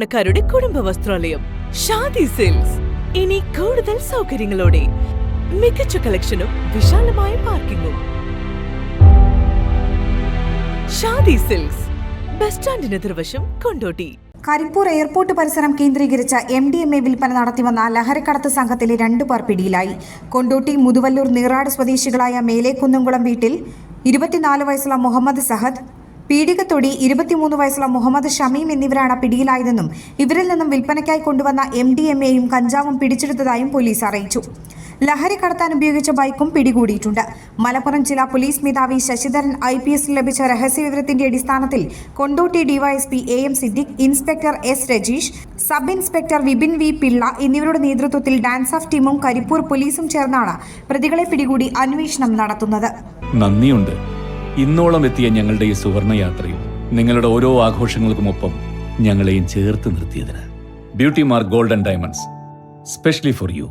സാധാരണക്കാരുടെ കുടുംബ വസ്ത്രാലയം ഷാദി സിൽക്സ്. ഇനി കൂടുതൽ സൗകര്യങ്ങളോടെ മികച്ച കളക്ഷനും വിശാലമായ പാർക്കിംഗും. ഷാദി സിൽക്സ്, ബസ് സ്റ്റാൻഡിന് എതിർവശം, കൊണ്ടോട്ടി. കരിപ്പൂർ എയർപോർട്ട് പരിസരം കേന്ദ്രീകരിച്ച MDMA വിൽപ്പന നടത്തിവന്ന ലഹരിക്കടത്ത് സംഘത്തിലെ 2 പേർ പിടിയിലായി. കൊണ്ടോട്ടി മുതുവല്ലൂർ നീറാട് സ്വദേശികളായ മേലേക്കുന്നംകുളം വീട്ടിൽ 24 വയസ്സുള്ള മുഹമ്മദ് സഹദ്, പീടികത്തൊടി 23 വയസ്സുള്ള മുഹമ്മദ് ഷമീം എന്നിവരാണ് പിടിയിലായതെന്നും ഇവരിൽ നിന്നും വിൽപ്പനയ്ക്കായി കൊണ്ടുവന്ന MDMAയും കഞ്ചാവും പിടിച്ചെടുത്തതായും പോലീസ് അറിയിച്ചു. ലഹരി കടത്താൻ ഉപയോഗിച്ച ബൈക്കും പിടികൂടിയിട്ടുണ്ട്. മലപ്പുറം ജില്ലാ പോലീസ് മേധാവി ശശിധരൻ IPS ലഭിച്ച രഹസ്യവിവരത്തിന്റെ അടിസ്ഥാനത്തിൽ Kondotty DYSP AM Siddique, inspector S Rajeesh, sub inspector Vipin V Pillai എന്നിവരുടെ നേതൃത്വത്തിൽ ഡാൻസ് ഓഫ് ടീമും കരിപ്പൂർ പോലീസും ചേർന്നാണ് പ്രതികളെ പിടികൂടി അന്വേഷണം നടത്തുന്നത്. നന്ദിയുണ്ട്. ഇന്നോളം എത്തിയ ഞങ്ങളുടെ ഈ സുവർണ യാത്രയിൽ നിങ്ങളുടെ ഓരോ ആഘോഷങ്ങൾക്കുമൊപ്പം ഞങ്ങളെയും ചേർത്ത് നിർത്തിയതിന്. Beauty mark gold and diamonds, specially for U.